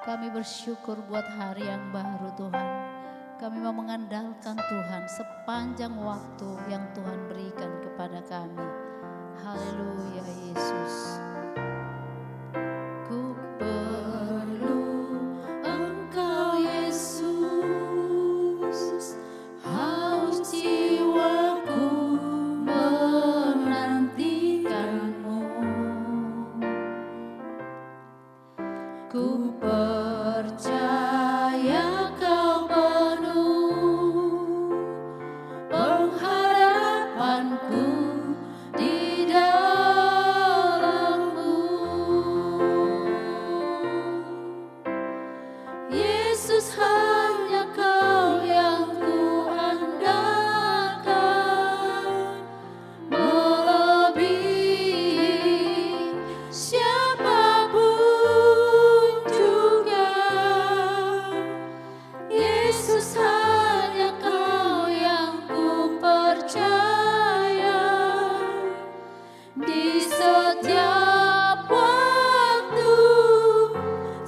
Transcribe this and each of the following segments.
Kami bersyukur buat hari yang baru Tuhan. Kami mau mengandalkan Tuhan sepanjang waktu yang Tuhan berikan kepada kami. Haleluya Yesus. Ku perlu Engkau Yesus, haus jiwaku menantikan-Mu. Ku percaya Kau penuh pengharapanku di dalam-Mu. Yesus, hanya Kau yang ku andalkan, melebihi siapapun juga. Yesus, hanya Kau yang ku percaya. Di setiap waktu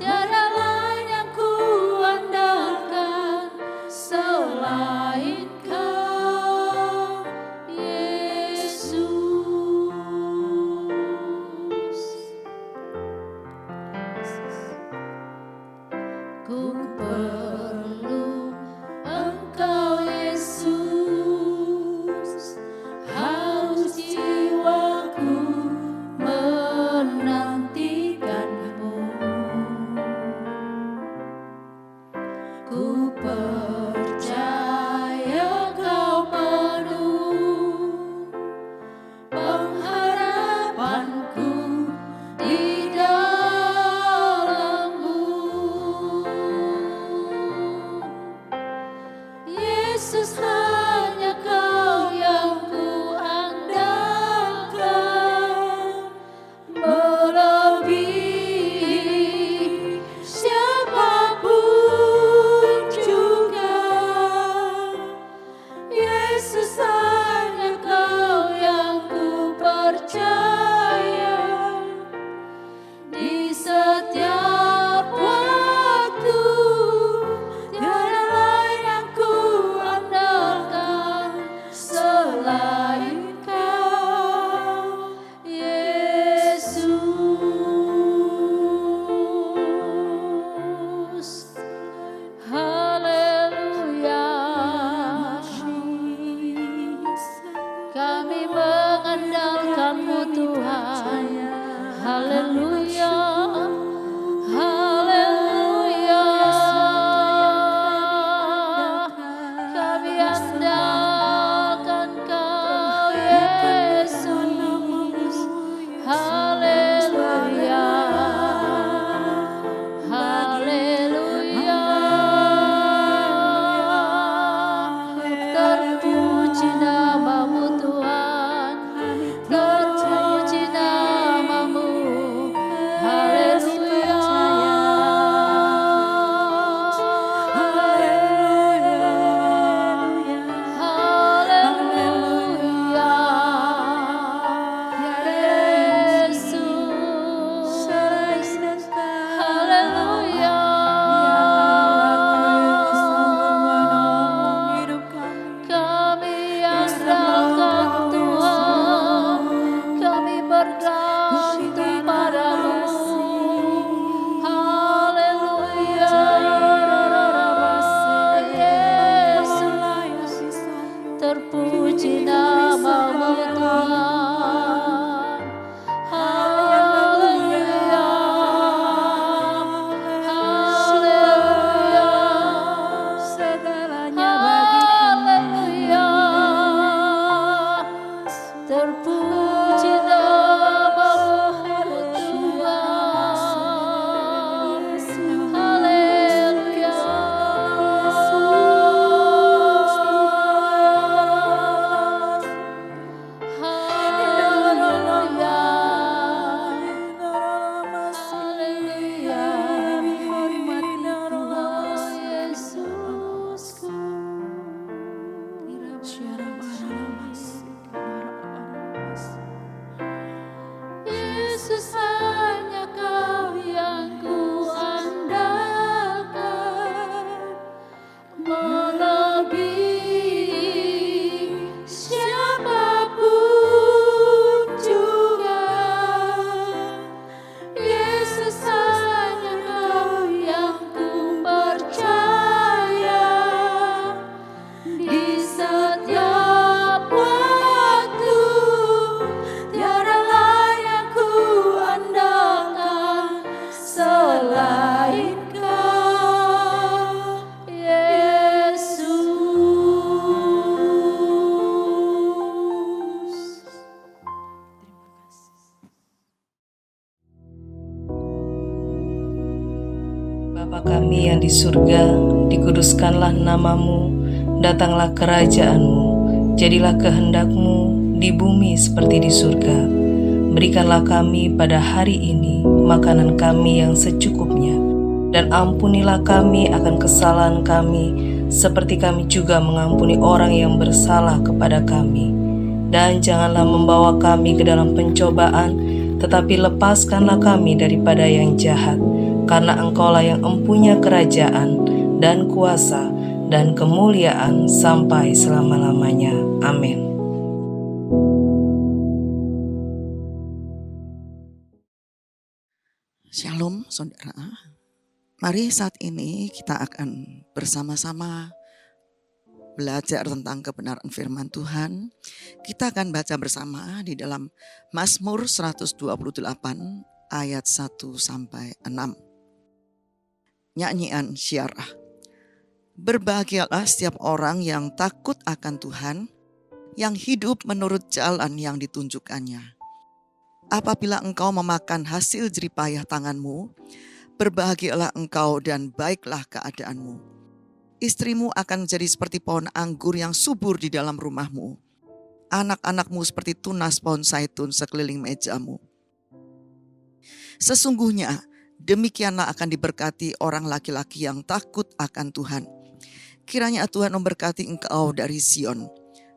tiada lain yang ku andalkan selain Kau, Yesus. Ku perlu Engkau Yesus, haus jiwaku menantikan-Mu. Ku percaya Kau penuh pengharapanku di dalam-Mu. Yesus, hanya Kau yang ku andalkan, melebihi siapapun juga. Yesus, hanya Kau yang ku percaya. Di setiap waktu tiada lain yang ku andalkan selain Kau, Yesus. Haleluya. Kami mengandalkan-Mu Tuhan. Haleluya. Haleluya. Kami andalkan Kau Yesus. Haleluya. Haleluya. Terpuji nama-Mu Tuhan. Terpuji nama-Mu. Haleluya. Haleluya. Yesus. Haleluya. Kami andalkan Tuhan, kami bergantung pada-Mu. Haleluya. Yesus, terpuji nama-Mu Tuhan. Haleluya. Haleluya. Haleluya. Terpuji nama Bapa kami yang di surga, dikuduskanlah namamu, datanglah kerajaan-mu, jadilah kehendak-mu di bumi seperti di surga. Berikanlah kami pada hari ini makanan kami yang secukupnya, dan ampunilah kami akan kesalahan kami, seperti kami juga mengampuni orang yang bersalah kepada kami. Dan janganlah membawa kami ke dalam pencobaan, tetapi lepaskanlah kami daripada yang jahat. Karena Engkaulah yang empunya kerajaan dan kuasa dan kemuliaan sampai selama-lamanya. Amin. Shalom saudara. Mari saat ini kita akan bersama-sama belajar tentang kebenaran firman Tuhan. Kita akan baca bersama di dalam Mazmur 128 ayat 1 sampai 6. Nyanyian syiarah. Berbahagialah setiap orang yang takut akan Tuhan, yang hidup menurut jalan yang ditunjukkannya. Apabila engkau memakan hasil jeripayah tanganmu, berbahagialah engkau dan baiklah keadaanmu. Istrimu akan menjadi seperti pohon anggur yang subur di dalam rumahmu. Anak-anakmu seperti tunas pohon zaitun sekeliling mejamu. Sesungguhnya demikianlah akan diberkati orang laki-laki yang takut akan Tuhan. Kiranya Tuhan memberkati engkau dari Sion,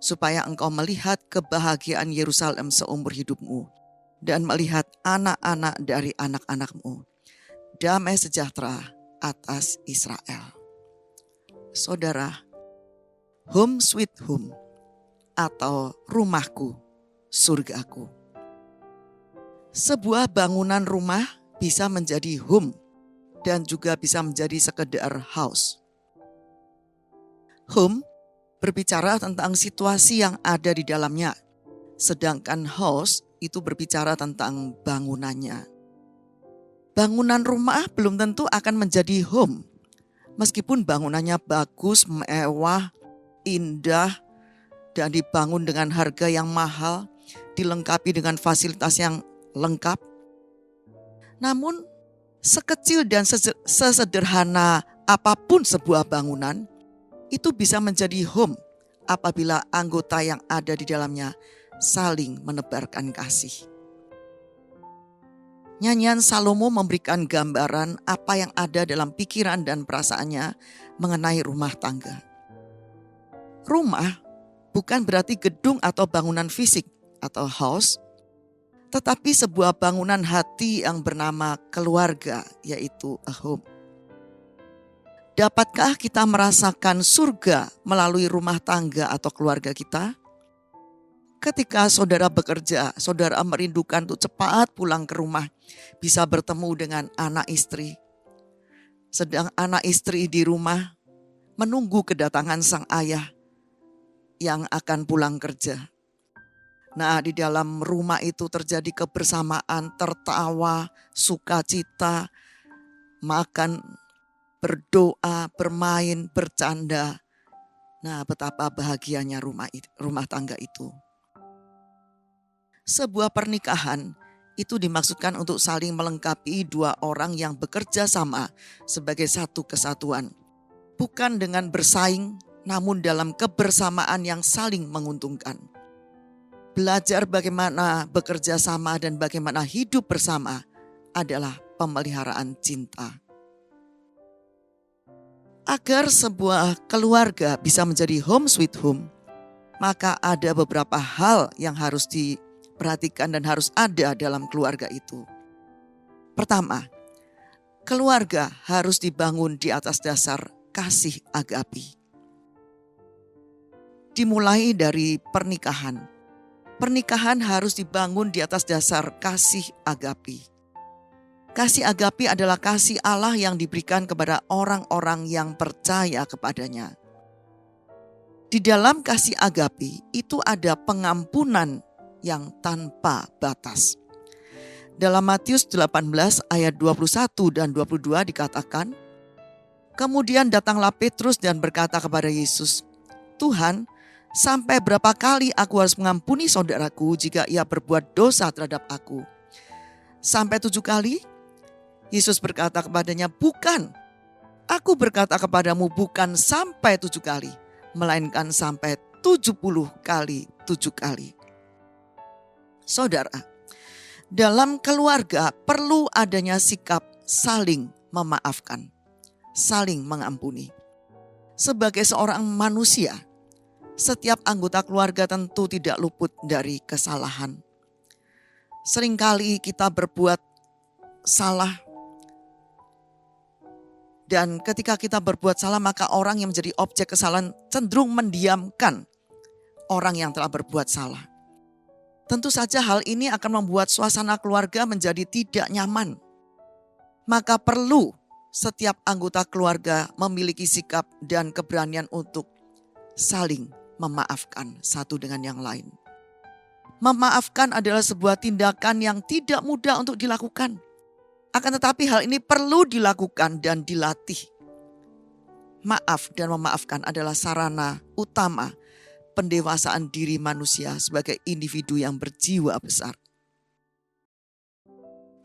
supaya engkau melihat kebahagiaan Yerusalem seumur hidupmu, dan melihat anak-anak dari anak-anakmu. Damai sejahtera atas Israel. Saudara, home sweet home atau rumahku, surgaku. Sebuah bangunan rumah bisa menjadi home dan juga bisa menjadi sekedar house. Home berbicara tentang situasi yang ada di dalamnya, sedangkan house itu berbicara tentang bangunannya. Bangunan rumah belum tentu akan menjadi home, meskipun bangunannya bagus, mewah, indah, dan dibangun dengan harga yang mahal, dilengkapi dengan fasilitas yang lengkap. Namun, sekecil dan sesederhana apapun sebuah bangunan, itu bisa menjadi home apabila anggota yang ada di dalamnya saling menebarkan kasih. Nyanyian Salomo memberikan gambaran apa yang ada dalam pikiran dan perasaannya mengenai rumah tangga. Rumah bukan berarti gedung atau bangunan fisik atau house, tetapi sebuah bangunan hati yang bernama keluarga, yaitu a home. Dapatkah kita merasakan surga melalui rumah tangga atau keluarga kita? Ketika saudara bekerja, saudara merindukan untuk cepat pulang ke rumah, bisa bertemu dengan anak istri. Sedang anak istri di rumah menunggu kedatangan sang ayah yang akan pulang kerja. Nah, di dalam rumah itu terjadi kebersamaan, tertawa, sukacita, makan, berdoa, bermain, bercanda. Nah, betapa bahagianya rumah tangga itu. Sebuah pernikahan itu dimaksudkan untuk saling melengkapi dua orang yang bekerja sama sebagai satu kesatuan. Bukan dengan bersaing, namun dalam kebersamaan yang saling menguntungkan. Belajar bagaimana bekerja sama dan bagaimana hidup bersama adalah pemeliharaan cinta. Agar sebuah keluarga bisa menjadi home sweet home, maka ada beberapa hal yang harus diperhatikan dan harus ada dalam keluarga itu. Pertama, keluarga harus dibangun di atas dasar kasih agape. Dimulai dari pernikahan. Pernikahan harus dibangun di atas dasar kasih agape. Kasih agape adalah kasih Allah yang diberikan kepada orang-orang yang percaya kepadanya. Di dalam kasih agape itu ada pengampunan yang tanpa batas. Dalam Matius 18 ayat 21 dan 22 dikatakan, kemudian datanglah Petrus dan berkata kepada Yesus, Tuhan, sampai berapa kali aku harus mengampuni saudaraku jika ia berbuat dosa terhadap aku? Sampai 7 kali? Yesus berkata kepadanya, bukan, Aku berkata kepadamu bukan sampai 7 kali, melainkan sampai 70 kali 7 kali. Saudara, dalam keluarga perlu adanya sikap saling memaafkan, saling mengampuni. Sebagai seorang manusia, setiap anggota keluarga tentu tidak luput dari kesalahan. Seringkali kita berbuat salah, dan ketika kita berbuat salah maka orang yang menjadi objek kesalahan cenderung mendiamkan orang yang telah berbuat salah. Tentu saja hal ini akan membuat suasana keluarga menjadi tidak nyaman. Maka perlu setiap anggota keluarga memiliki sikap dan keberanian untuk saling memaafkan satu dengan yang lain. Memaafkan adalah sebuah tindakan yang tidak mudah untuk dilakukan. Akan tetapi hal ini perlu dilakukan dan dilatih. Maaf dan memaafkan adalah sarana utama pendewasaan diri manusia sebagai individu yang berjiwa besar.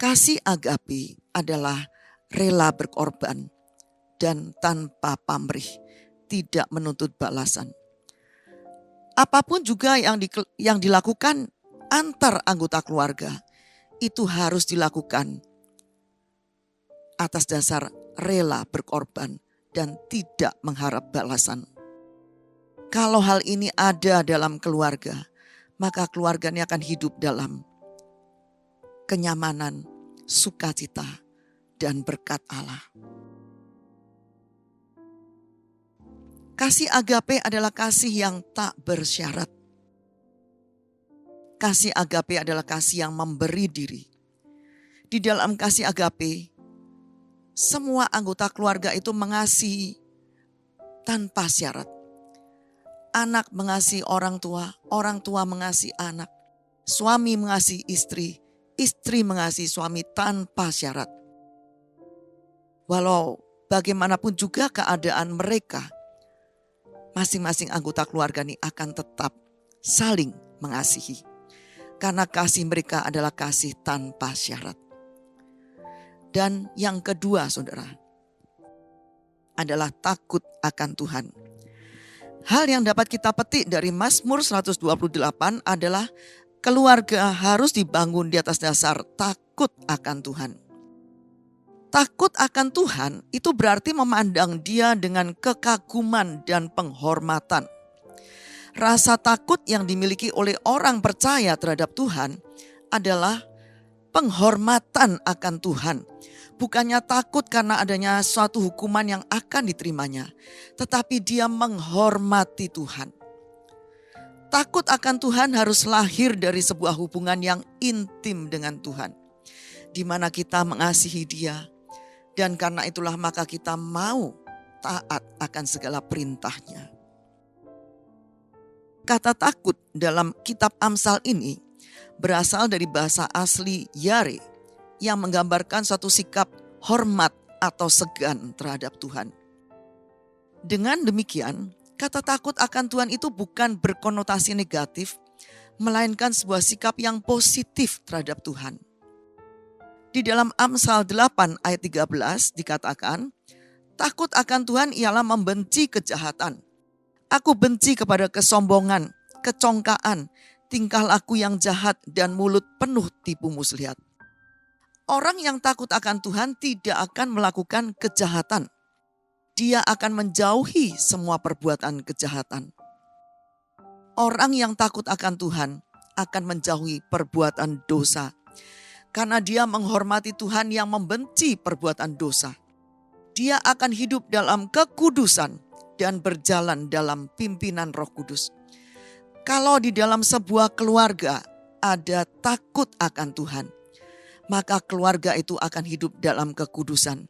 Kasih agape adalah rela berkorban dan tanpa pamrih, tidak menuntut balasan. Apapun juga yang dilakukan antar anggota keluarga, itu harus dilakukan atas dasar rela berkorban dan tidak mengharap balasan. Kalau hal ini ada dalam keluarga, maka keluarga ini akan hidup dalam kenyamanan, sukacita, dan berkat Allah. Kasih agape adalah kasih yang tak bersyarat. Kasih agape adalah kasih yang memberi diri. Di dalam kasih agape, semua anggota keluarga itu mengasihi tanpa syarat. Anak mengasihi orang tua mengasihi anak, suami mengasihi istri, istri mengasihi suami tanpa syarat. Walau bagaimanapun juga keadaan mereka, masing-masing anggota keluarga ini akan tetap saling mengasihi. Karena kasih mereka adalah kasih tanpa syarat. Dan yang kedua, saudara, adalah takut akan Tuhan. Hal yang dapat kita petik dari Mazmur 128 adalah keluarga harus dibangun di atas dasar takut akan Tuhan. Takut akan Tuhan itu berarti memandang Dia dengan kekaguman dan penghormatan. Rasa takut yang dimiliki oleh orang percaya terhadap Tuhan adalah penghormatan akan Tuhan. Bukannya takut karena adanya suatu hukuman yang akan diterimanya, tetapi dia menghormati Tuhan. Takut akan Tuhan harus lahir dari sebuah hubungan yang intim dengan Tuhan, di mana kita mengasihi Dia, dan karena itulah maka kita mau taat akan segala perintahnya. Kata takut dalam kitab Amsal ini berasal dari bahasa asli yare yang menggambarkan suatu sikap hormat atau segan terhadap Tuhan. Dengan demikian, kata takut akan Tuhan itu bukan berkonotasi negatif, melainkan sebuah sikap yang positif terhadap Tuhan. Di dalam Amsal 8 ayat 13 dikatakan, takut akan Tuhan ialah membenci kejahatan. Aku benci kepada kesombongan, kecongkaan, tingkah laku yang jahat dan mulut penuh tipu muslihat. Orang yang takut akan Tuhan tidak akan melakukan kejahatan. Dia akan menjauhi semua perbuatan kejahatan. Orang yang takut akan Tuhan akan menjauhi perbuatan dosa. Karena dia menghormati Tuhan yang membenci perbuatan dosa. Dia akan hidup dalam kekudusan dan berjalan dalam pimpinan Roh Kudus. Kalau di dalam sebuah keluarga ada takut akan Tuhan, maka keluarga itu akan hidup dalam kekudusan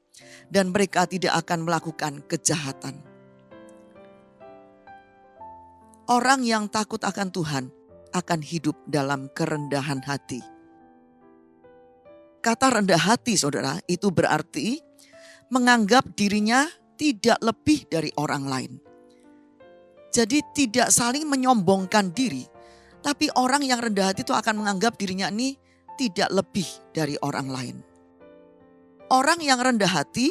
dan mereka tidak akan melakukan kejahatan. Orang yang takut akan Tuhan akan hidup dalam kerendahan hati. Kata rendah hati, saudara, itu berarti menganggap dirinya tidak lebih dari orang lain. Jadi tidak saling menyombongkan diri, tapi orang yang rendah hati itu akan menganggap dirinya ini tidak lebih dari orang lain. Orang yang rendah hati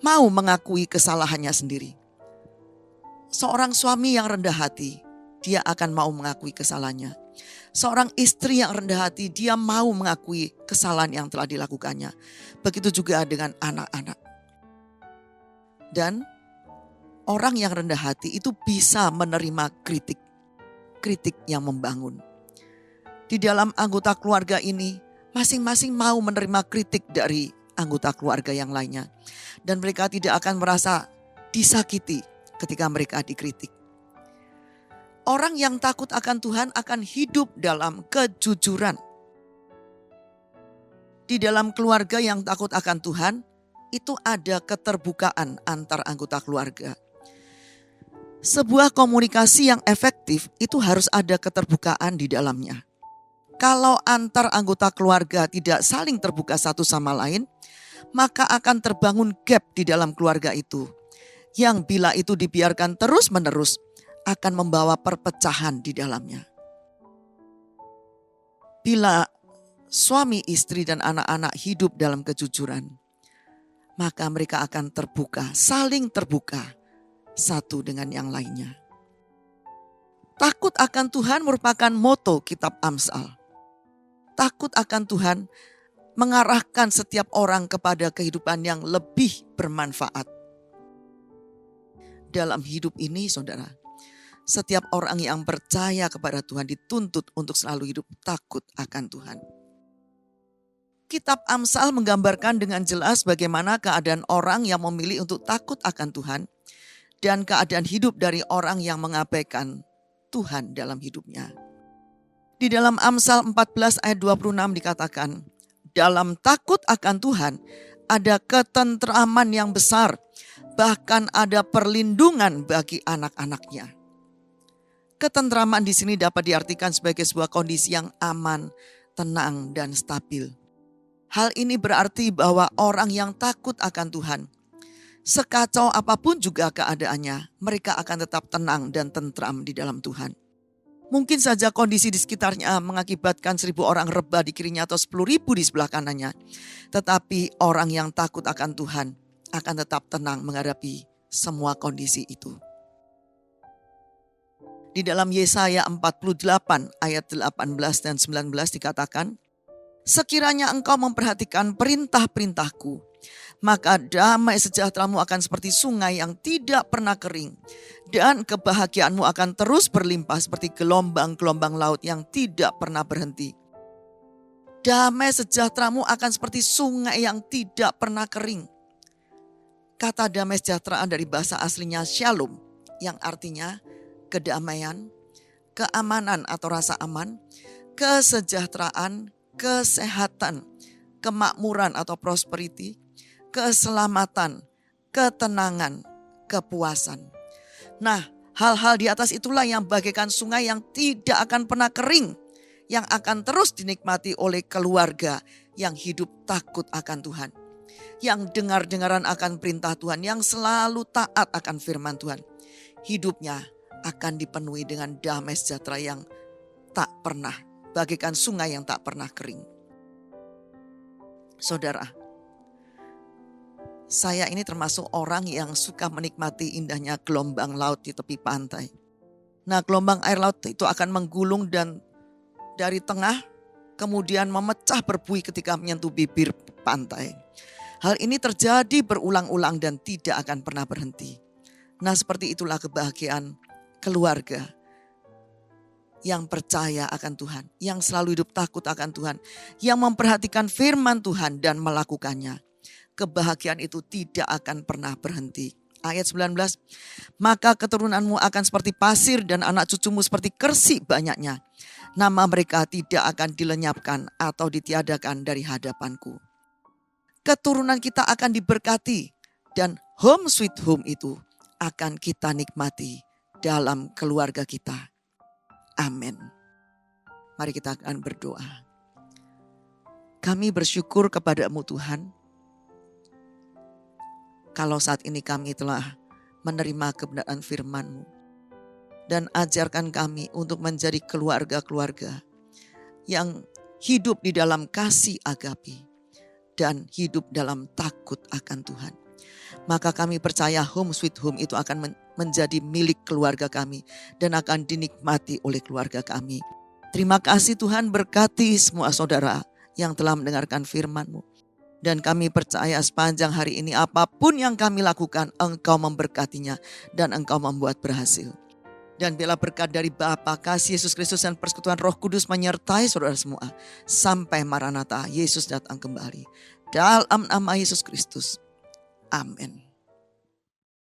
mau mengakui kesalahannya sendiri. Seorang suami yang rendah hati, dia akan mau mengakui kesalahannya. Seorang istri yang rendah hati, dia mau mengakui kesalahan yang telah dilakukannya. Begitu juga dengan anak-anak. Dan orang yang rendah hati itu bisa menerima kritik. Kritik yang membangun. Di dalam anggota keluarga ini, masing-masing mau menerima kritik dari anggota keluarga yang lainnya. Dan mereka tidak akan merasa disakiti ketika mereka dikritik. Orang yang takut akan Tuhan akan hidup dalam kejujuran. Di dalam keluarga yang takut akan Tuhan, itu ada keterbukaan antar anggota keluarga. Sebuah komunikasi yang efektif itu harus ada keterbukaan di dalamnya. Kalau antar anggota keluarga tidak saling terbuka satu sama lain, maka akan terbangun gap di dalam keluarga itu. Yang bila itu dibiarkan terus-menerus akan membawa perpecahan di dalamnya. Bila suami, istri, dan anak-anak hidup dalam kejujuran, maka mereka akan terbuka, saling terbuka satu dengan yang lainnya. Takut akan Tuhan merupakan moto kitab Amsal. Takut akan Tuhan mengarahkan setiap orang kepada kehidupan yang lebih bermanfaat. Dalam hidup ini, saudara, setiap orang yang percaya kepada Tuhan dituntut untuk selalu hidup takut akan Tuhan. Kitab Amsal menggambarkan dengan jelas bagaimana keadaan orang yang memilih untuk takut akan Tuhan dan keadaan hidup dari orang yang mengabaikan Tuhan dalam hidupnya. Di dalam Amsal 14 ayat 26 dikatakan, dalam takut akan Tuhan ada ketentraman yang besar, bahkan ada perlindungan bagi anak-anaknya. Ketentraman di sini dapat diartikan sebagai sebuah kondisi yang aman, tenang, dan stabil. Hal ini berarti bahwa orang yang takut akan Tuhan, sekacau apapun juga keadaannya, mereka akan tetap tenang dan tentram di dalam Tuhan. Mungkin saja kondisi di sekitarnya mengakibatkan 1.000 orang rebah di kirinya atau 10.000 di sebelah kanannya. Tetapi orang yang takut akan Tuhan akan tetap tenang menghadapi semua kondisi itu. Di dalam Yesaya 48 ayat 18 dan 19 dikatakan, sekiranya engkau memperhatikan perintah-perintahku, maka damai sejahteramu akan seperti sungai yang tidak pernah kering, dan kebahagiaanmu akan terus berlimpah seperti gelombang-gelombang laut yang tidak pernah berhenti. Damai sejahteramu akan seperti sungai yang tidak pernah kering. Kata damai sejahtera dari bahasa aslinya shalom, yang artinya kedamaian, keamanan atau rasa aman, kesejahteraan, kesehatan, kemakmuran atau prosperity, keselamatan, ketenangan, kepuasan. Nah, hal-hal di atas itulah yang bagaikan sungai yang tidak akan pernah kering, yang akan terus dinikmati oleh keluarga yang hidup takut akan Tuhan, yang dengar-dengaran akan perintah Tuhan, yang selalu taat akan firman Tuhan. Hidupnya akan dipenuhi dengan damai sejahtera yang tak pernah, bagaikan sungai yang tak pernah kering. Saudara, saya ini termasuk orang yang suka menikmati indahnya gelombang laut di tepi pantai. Nah, gelombang air laut itu akan menggulung dan dari tengah kemudian memecah berbuih ketika menyentuh bibir pantai. Hal ini terjadi berulang-ulang dan tidak akan pernah berhenti. Nah, seperti itulah kebahagiaan keluarga yang percaya akan Tuhan, yang selalu hidup takut akan Tuhan, yang memperhatikan firman Tuhan dan melakukannya. Kebahagiaan itu tidak akan pernah berhenti. Ayat 19, maka keturunanmu akan seperti pasir dan anak cucumu seperti kersi banyaknya. Nama mereka tidak akan dilenyapkan atau ditiadakan dari hadapanku. Keturunan kita akan diberkati dan home sweet home itu akan kita nikmati dalam keluarga kita. Amin. Mari kita akan berdoa. Kami bersyukur kepadamu Tuhan, kalau saat ini kami telah menerima kebenaran firman-Mu. Dan ajarkan kami untuk menjadi keluarga-keluarga yang hidup di dalam kasih agape dan hidup dalam takut akan Tuhan. Maka kami percaya Home Sweet Home itu akan menjadi milik keluarga kami dan akan dinikmati oleh keluarga kami. Terima kasih Tuhan, berkati semua saudara yang telah mendengarkan firman-Mu. Dan kami percaya sepanjang hari ini apapun yang kami lakukan, Engkau memberkatinya dan Engkau membuat berhasil. Dan biarlah berkat dari Bapa, kasih Yesus Kristus dan persekutuan Roh Kudus menyertai saudara semua. Sampai Maranatha, Yesus datang kembali. Dalam nama Yesus Kristus. Amin.